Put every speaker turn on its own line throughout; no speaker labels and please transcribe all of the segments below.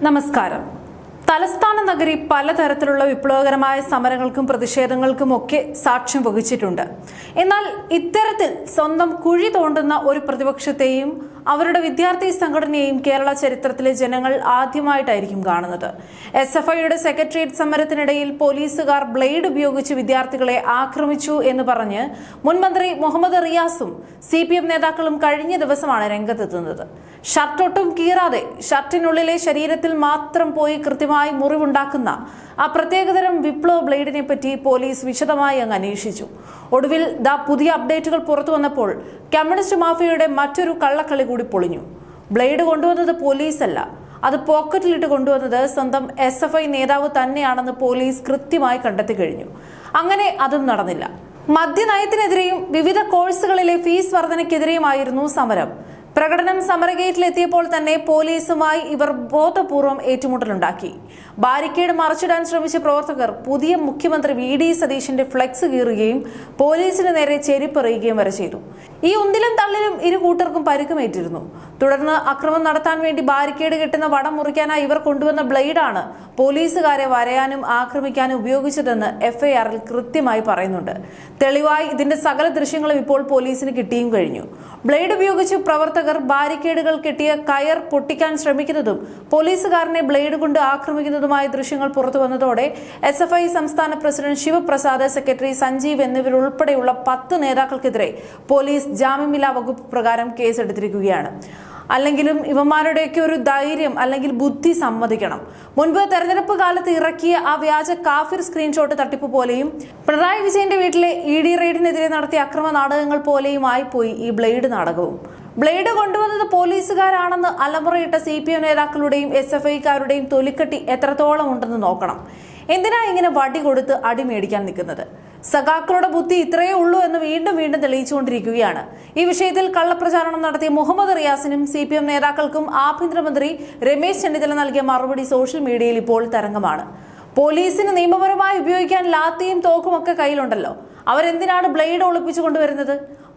നമസ്കാരം. തലസ്ഥാന നഗരി പലതരത്തിലുള്ള വിപ്ലവകരമായ സമരങ്ങൾക്കും പ്രതിഷേധങ്ങൾക്കും ഒക്കെ സാക്ഷ്യം വഹിച്ചിട്ടുണ്ട്. എന്നാൽ ഇത്തരത്തിൽ സ്വന്തം കുഴി തോണ്ടുന്ന ഒരു പ്രതിപക്ഷത്തെയും അവരുടെ വിദ്യാർത്ഥി സംഘടനയെയും കേരള ചരിത്രത്തിലെ ജനങ്ങൾ ആദ്യമായിട്ടായിരിക്കും കാണുന്നത്. SFIയുടെ സെക്രട്ടേറിയറ്റ് സമരത്തിനിടയിൽ പോലീസുകാർ ബ്ലേഡ് ഉപയോഗിച്ച് വിദ്യാർത്ഥികളെ ആക്രമിച്ചു എന്ന് പറഞ്ഞ് മുൻ മന്ത്രി മുഹമ്മദ് റിയാസും CPM നേതാക്കളും കഴിഞ്ഞ ദിവസമാണ് രംഗത്തെത്തുന്നത്. ഷർട്ടൊട്ടും കീറാതെ ഷർട്ടിനുള്ളിലെ ശരീരത്തിൽ മാത്രം പോയി കൃത്യമായി മുറിവുണ്ടാക്കുന്ന ആ പ്രത്യേകതരം വിപ്ലവ ബ്ലേഡിനെ പറ്റി പോലീസ് വിശദമായി അങ്ങ് അന്വേഷിച്ചു. ഒടുവിൽ പുതിയ അപ്ഡേറ്റുകൾ പുറത്തു വന്നപ്പോൾ കമ്മ്യൂണിസ്റ്റ് മാഫിയയുടെ മറ്റൊരു കള്ളക്കളി കൂടി പൊളിഞ്ഞു. ബ്ലേഡ് കൊണ്ടുവന്നത് പോലീസല്ല, അത് പോക്കറ്റിലിട്ട് കൊണ്ടുവന്നത് സ്വന്തം SFI നേതാവ് തന്നെയാണെന്ന് പോലീസ് കൃത്യമായി കണ്ടെത്തി കഴിഞ്ഞു. അങ്ങനെ അതും നടന്നില്ല. മദ്യനയത്തിനെതിരെയും വിവിധ കോഴ്സുകളിലെ ഫീസ് വർധനയ്ക്കെതിരെയുമായിരുന്നു സമരം. പ്രകടനം സമരഗേറ്റിലെത്തിയപ്പോൾ തന്നെ പോലീസുമായി ഇവർ ബോധപൂർവം ഏറ്റുമുട്ടലുണ്ടാക്കി. ബാരിക്കേഡ് മറിച്ചിടാൻ ശ്രമിച്ച പ്രവർത്തകർ പുതിയ മുഖ്യമന്ത്രി VD സതീശന്റെ ഫ്ലെക്സ് കീറുകയും പോലീസിന് നേരെ ചെരിപ്പെറിയുകയും വരെ ചെയ്തു. ഈ ഉന്തിലും തള്ളിലും ഇരു കൂട്ടർക്കും പരിക്കുമേറ്റിരുന്നു. തുടർന്ന് അക്രമം നടത്താൻ വേണ്ടി ബാരിക്കേഡ് കെട്ടുന്ന വടം മുറിക്കാനായി ഇവർ കൊണ്ടുവന്ന ബ്ലേഡാണ് പോലീസുകാരെ വരയാനും ആക്രമിക്കാനും ഉപയോഗിച്ചതെന്ന് FIRൽ കൃത്യമായി പറയുന്നുണ്ട്. തെളിവായി ഇതിന്റെ സകല ദൃശ്യങ്ങളും ഇപ്പോൾ പോലീസിന് കിട്ടിയും കഴിഞ്ഞു. ബ്ലേഡ് ഉപയോഗിച്ച് പ്രവർത്തകർ ബാരിക്കേഡുകൾ കെട്ടിയ കയർ പൊട്ടിക്കാൻ ശ്രമിക്കുന്നതും പോലീസുകാരനെ ബ്ലേഡ് കൊണ്ട് ആക്രമിക്കുന്നതുമായ ദൃശ്യങ്ങൾ പുറത്തു വന്നതോടെ SFI സംസ്ഥാന പ്രസിഡന്റ് ശിവപ്രസാദ്, സെക്രട്ടറി സഞ്ജീവ് എന്നിവരുൾപ്പെടെയുള്ള 10 നേതാക്കൾക്കെതിരെ പോലീസ് ജാമ്യമില്ലാ വകുപ്പ് പ്രകാരം കേസെടുത്തിരിക്കുകയാണ്. അല്ലെങ്കിലും ഇവന്മാരുടെയൊക്കെ ഒരു ധൈര്യം അല്ലെങ്കിൽ ബുദ്ധി സമ്മതിക്കണം. മുൻപ് തെരഞ്ഞെടുപ്പ് കാലത്ത് ഇറക്കിയ ആ വ്യാജ കാഫിർ സ്ക്രീൻഷോട്ട് തട്ടിപ്പ് പോലെയും പിണറായി വിജയന്റെ വീട്ടിലെ ED റെയ്ഡിനെതിരെ നടത്തിയ അക്രമ നാടകങ്ങൾ പോലെയും ആയിപ്പോയി ഈ ബ്ലേഡ് നാടകവും. ബ്ലേഡ് കൊണ്ടുവന്നത് പോലീസുകാരാണെന്ന് അലമുറയിട്ട CPM നേതാക്കളുടെയും SFIക്കാരുടെയും തൊലിക്കട്ടി എത്രത്തോളം ഉണ്ടെന്ന് നോക്കണം. എന്തിനാ ഇങ്ങനെ വടി കൊടുത്ത് അടി മേടിക്കാൻ നിൽക്കുന്നത്? സഖാക്കളുടെ ബുദ്ധി ഇത്രയേ ഉള്ളൂ എന്ന് വീണ്ടും വീണ്ടും തെളിയിച്ചുകൊണ്ടിരിക്കുകയാണ്. ഈ വിഷയത്തിൽ കള്ളപ്രചാരണം നടത്തിയ മുഹമ്മദ് റിയാസിനും CPM നേതാക്കൾക്കും ആഭ്യന്തരമന്ത്രി രമേശ് ചെന്നിത്തല നൽകിയ മറുപടി സോഷ്യൽ മീഡിയയിൽ ഇപ്പോൾ തരംഗമാണ്. പോലീസിന് നിയമപരമായി ഉപയോഗിക്കാൻ ലാത്തിയും തോക്കുമൊക്കെ കയ്യിലുണ്ടല്ലോ, അവരെന്തിനാണ് ബ്ലേഡ് ഒളിപ്പിച്ചു കൊണ്ടുവരുന്നത്?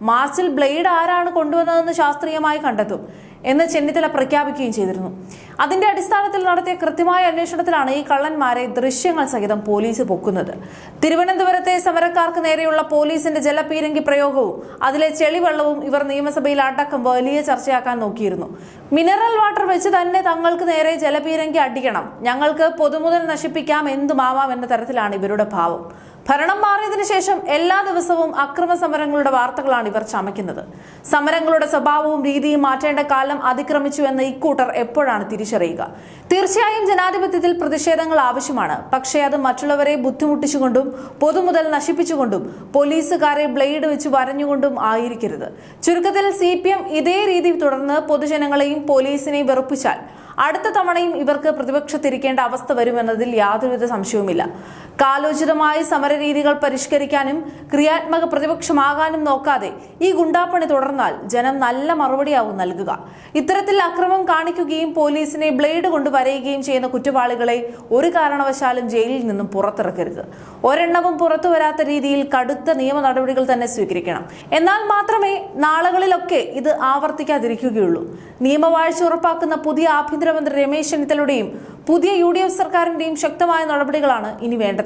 മാർച്ചിൽ ബ്ലേഡ് ആരാണ് കൊണ്ടുവന്നതെന്ന് ശാസ്ത്രീയമായി കണ്ടെത്തും എന്ന് ചെന്നിത്തല പ്രഖ്യാപിക്കുകയും ചെയ്തിരുന്നു. അതിന്റെ അടിസ്ഥാനത്തിൽ നടത്തിയ കൃത്യമായ അന്വേഷണത്തിലാണ് ഈ കള്ളന്മാരെ ദൃശ്യങ്ങൾ സഹിതം പോലീസ് പൊക്കുന്നത്. തിരുവനന്തപുരത്തെ സമരക്കാർക്ക് നേരെയുള്ള പോലീസിന്റെ ജലപീരങ്കി പ്രയോഗവും അതിലെ ചെളിവെള്ളവും ഇവർ നിയമസഭയിൽ അടക്കം വലിയ ചർച്ചയാക്കാൻ നോക്കിയിരുന്നു. മിനറൽ വാട്ടർ വെച്ച് തന്നെ തങ്ങൾക്ക് നേരെ ജലപീരങ്കി അടിക്കണം, ഞങ്ങൾക്ക് പൊതുമുതൽ നശിപ്പിക്കാം, എന്തുമാവാം എന്ന തരത്തിലാണ് ഇവരുടെ ഭാവം. ഭരണം മാറിയതിനു ശേഷം എല്ലാ ദിവസവും അക്രമ സമരങ്ങളുടെ വാർത്തകളാണ് ഇവർ ചമയ്ക്കുന്നത്. സമരങ്ങളുടെ സ്വഭാവവും രീതിയും മാറ്റേണ്ട കാലം അതിക്രമിച്ചു എന്ന് ഇക്കൂട്ടർ എപ്പോഴാണ് തിരിച്ചറിയുക? തീർച്ചയായും ജനാധിപത്യത്തിൽ പ്രതിഷേധങ്ങൾ ആവശ്യമാണ്. പക്ഷേ അത് മറ്റുള്ളവരെ ബുദ്ധിമുട്ടിച്ചുകൊണ്ടും പൊതുമുതൽ നശിപ്പിച്ചുകൊണ്ടും പോലീസുകാരെ ബ്ലേഡ് വെച്ച് വരഞ്ഞുകൊണ്ടും ആയിരിക്കരുത്. ചുരുക്കത്തിൽ CPM ഇതേ രീതി തുടർന്ന് പൊതുജനങ്ങളെയും പോലീസിനെയും വെറുപ്പിച്ചാൽ അടുത്ത തവണയും ഇവർക്ക് പ്രതിപക്ഷത്തിരിക്കേണ്ട അവസ്ഥ വരുമെന്നതിൽ യാതൊരുവിധ സംശയവുമില്ല. കാലോചിതമായ സമരരീതികൾ പരിഷ്കരിക്കാനും ക്രിയാത്മക പ്രതിപക്ഷമാകാനും നോക്കാതെ ഈ ഗുണ്ടാപ്പണി തുടർന്നാൽ ജനം നല്ല മറുപടിയാവും നൽകുക. ഇത്തരത്തിൽ അക്രമം കാണിക്കുകയും പോലീസിനെ ബ്ലേഡ് കൊണ്ട് വരയുകയും ചെയ്യുന്ന കുറ്റവാളികളെ ഒരു കാരണവശാലും ജയിലിൽ നിന്നും പുറത്തിറക്കരുത്. ഒരെണ്ണവും പുറത്തു വരാത്ത രീതിയിൽ കടുത്ത നിയമ നടപടികൾ തന്നെ സ്വീകരിക്കണം. എന്നാൽ മാത്രമേ നാളുകളിലൊക്കെ ഇത് ആവർത്തിക്കാതിരിക്കുകയുള്ളൂ. നിയമവാഴ്ച ഉറപ്പാക്കുന്ന പുതിയ ആഭ്യന്തരമന്ത്രി രമേശ് ചെന്നിത്തലയുടെയും പുതിയ UDF സർക്കാരിന്റെയും ശക്തമായ നടപടികളാണ് ഇനി വേണ്ടത്.